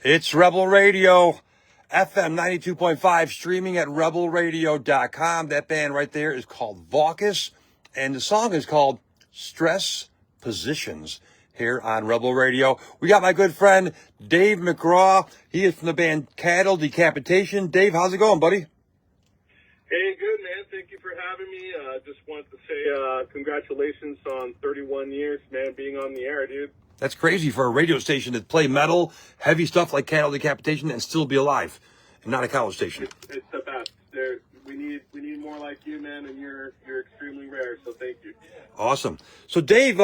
It's Rebel Radio, FM 92.5, streaming at rebelradio.com. That band right there is called Vaucus, and the song is called Stress Positions here on Rebel Radio. We got my good friend Dave McGraw. He is from the band Cattle Decapitation. Dave, how's it going, buddy? Hey, good, man. Thank you for having me. Just wanted to say congratulations on 31 years, man, being on the air, dude. That's crazy for a radio station to play metal, heavy stuff like Cattle Decapitation, and still be alive, and not a college station. It's the best. We need more like you, man, and you're extremely rare. So thank you. Awesome. So Dave,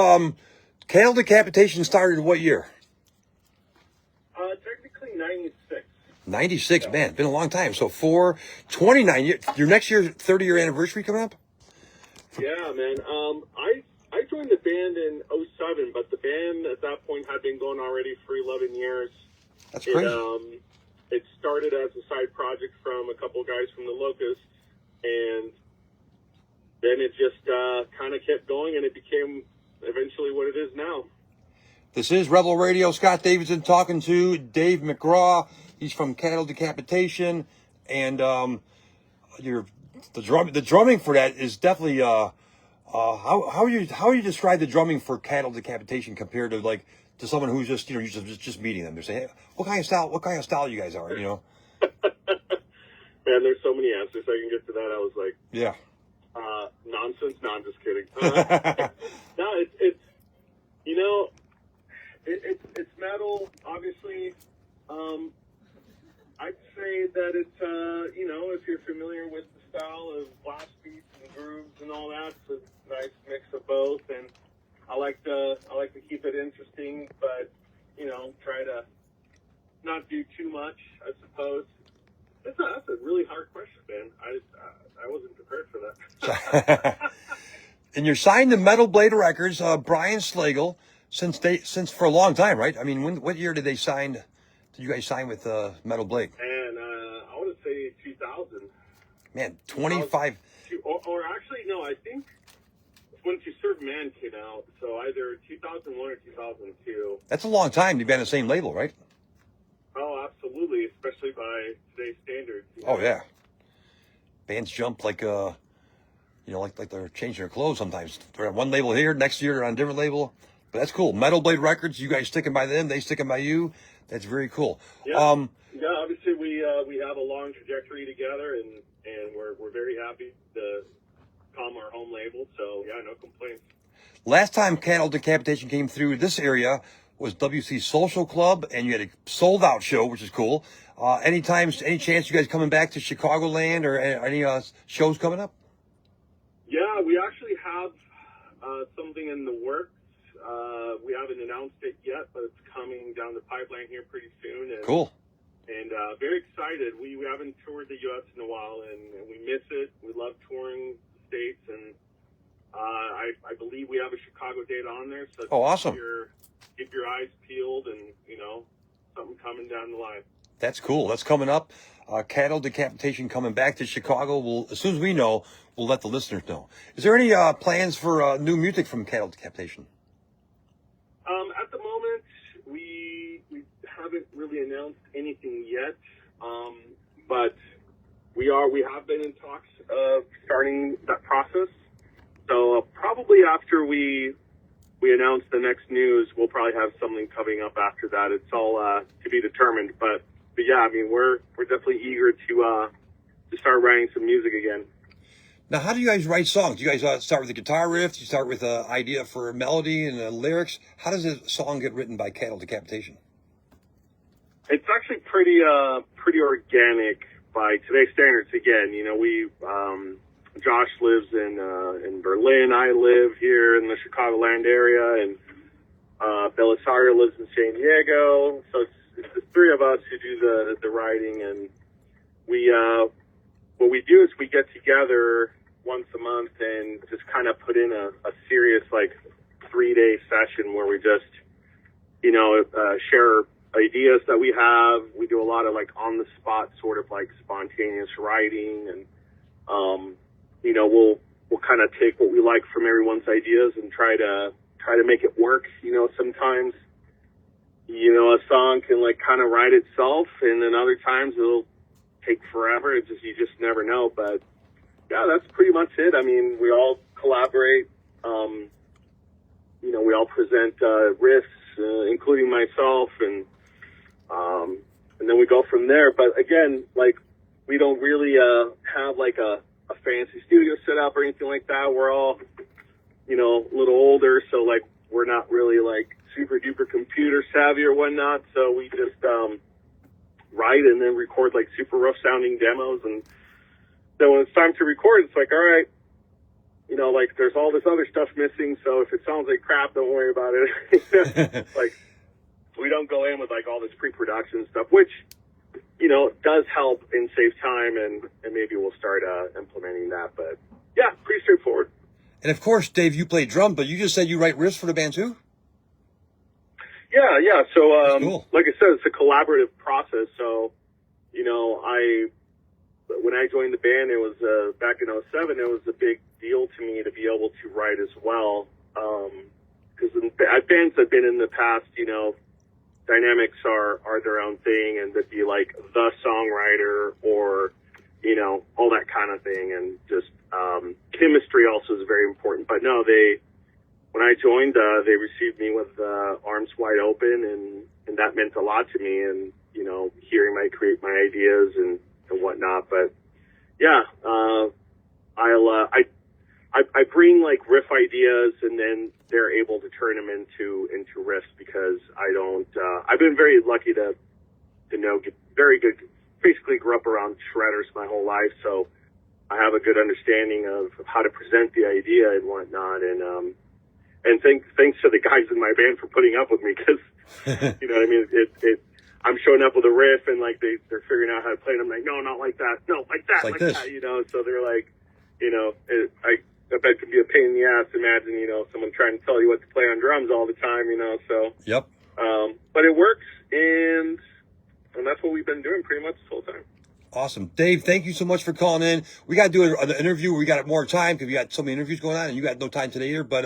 Cattle Decapitation started what year? Technically 96. 96, yeah. Man, been a long time. So 29 years. Your next year, 30-year anniversary coming up? Yeah, man. I joined the band in 07, but the band at that point had been going already for 11 years. That's crazy. It started as a side project from a couple guys from the Locust, and then it just kind of kept going, and it became eventually what it is now. This is Rebel Radio. Scott Davidson talking to Dave McGraw. He's from Cattle Decapitation, and the drumming for that is definitely how you describe the drumming for Cattle Decapitation compared to to someone who's just you're just meeting them. They're saying, hey, what kind of style you guys are, you know? Man, there's so many answers I can get to that. I was like, yeah, nonsense. No, I'm just kidding. No, it's metal, obviously. I'd say that it's if you're familiar with the style of blast beats and grooves and all that, it's a nice mix of both. And I like to keep it interesting, but try to not do too much, I suppose. That's a really hard question, man. I wasn't prepared for that. And you're signed to Metal Blade Records, Brian Slagle, since for a long time, right? I mean, what year did you guys sign with Metal Blade? And I want to say 2000. Man, 25. Or actually, no, I think when To Serve Man came out, so either 2001 or 2002. That's a long time to be on the same label, right? Oh, absolutely, especially by today's standards. Oh yeah, bands jump like they're changing their clothes sometimes. They're on one label here, next year they're on a different label. But that's cool. Metal Blade Records, you guys sticking by them, they sticking by you. That's very cool. Yeah, obviously we have a long trajectory together, and we're very happy to come our home label. So yeah, no complaints. Last time Cattle Decapitation came through this area was WC Social Club, and you had a sold-out show, which is cool. Any chance you guys coming back to Chicagoland or any shows coming up? Yeah, we actually have something in the works. We haven't announced it yet, but it's coming down the pipeline here pretty soon. And, cool. And very excited. We haven't toured the U.S. in a while, and we miss it. We love touring the States, and I believe we have a Chicago date on there. So awesome. Keep your eyes peeled, and something coming down the line. That's cool. That's coming up. Cattle Decapitation coming back to Chicago. As soon as we know, we'll let the listeners know. Is there any plans for new music from Cattle Decapitation? At the moment, we haven't really announced anything yet, but we have been in talks of starting that process. So probably after we announce the next news, we'll probably have something coming up after that. It's all to be determined, but yeah, I mean we're definitely eager to start writing some music again. Now, how do you guys write songs? Do you guys start with a guitar riff? You start with an idea for a melody and lyrics? How does a song get written by Cattle Decapitation? It's actually pretty organic by today's standards. Again, Josh lives in Berlin. I live here in the Chicagoland area, and Belisario lives in San Diego. So it's the three of us who do the writing, and what we do is we get together once a month and just kind of put in a serious 3-day session where we just share ideas that we have. We do a lot of on the spot sort of spontaneous writing, and we'll kind of take what we like from everyone's ideas and try to make it work. Sometimes a song can like kind of write itself, and then other times it'll take forever. You just never know. But yeah, that's pretty much it. I mean, we all collaborate. We all present riffs, including myself, and then we go from there. But again, like, we don't really have like a fancy studio set up or anything like that. We're all, a little older, so like we're not really like super duper computer savvy or whatnot. So we just write and then record like super rough sounding demos, and then when it's time to record, it's like, all right, like there's all this other stuff missing. So if it sounds like crap, don't worry about it. Like, we don't go in with like all this pre-production stuff, which does help and save time, and maybe we'll start implementing that. But yeah, pretty straightforward. And of course, Dave, you play drums, but you just said you write riffs for the band too? Yeah. So, cool. Like I said, it's a collaborative process. So, when I joined the band, it was back in 2007. It was a big deal to me to be able to write as well, because bands I've been in the past, dynamics are their own thing, and to be like the songwriter or all that kind of thing, and just chemistry also is very important. But no, when I joined, they received me with arms wide open, and that meant a lot to me, and hearing my ideas and whatnot. But yeah, I bring like riff ideas, and then they're able to turn them into riffs, because I've been very lucky to get very good, basically grew up around shredders my whole life. So I have a good understanding of how to present the idea and whatnot. And thanks to the guys in my band for putting up with me, because, what I mean? I'm showing up with a riff, and like they're figuring out how to play it. I'm like, no, not like that. No, like that, like this. that, so they're like, I bet it could be a pain in the ass. Imagine, someone trying to tell you what to play on drums all the time, so. Yep. But it works, and that's what we've been doing pretty much this whole time. Awesome. Dave, thank you so much for calling in. We got to do an interview where we got more time, because we got so many interviews going on, and you got no time today either. But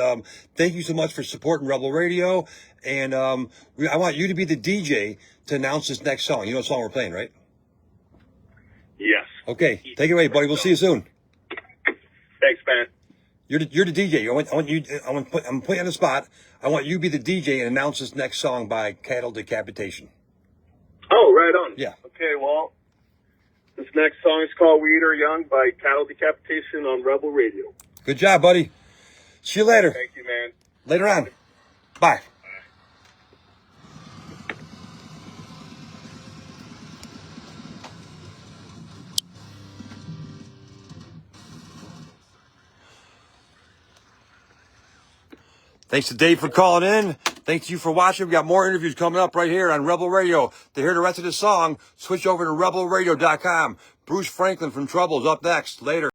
thank you so much for supporting Rebel Radio. And I want you to be the DJ to announce this next song. You know what song we're playing, right? Yes. Okay. Take it away, buddy. We'll see you soon. Thanks, man. You're the DJ. I'm putting you on the spot. I want you to be the DJ and announce this next song by Cattle Decapitation. Oh, right on. Yeah. Okay, well, this next song is called We Eat Our Young by Cattle Decapitation on Rebel Radio. Good job, buddy. See you later. Thank you, man. Later on. Bye. Thanks to Dave for calling in. Thanks to you for watching. We got more interviews coming up right here on Rebel Radio. To hear the rest of the song, switch over to rebelradio.com. Bruce Franklin from Trouble is up next. Later.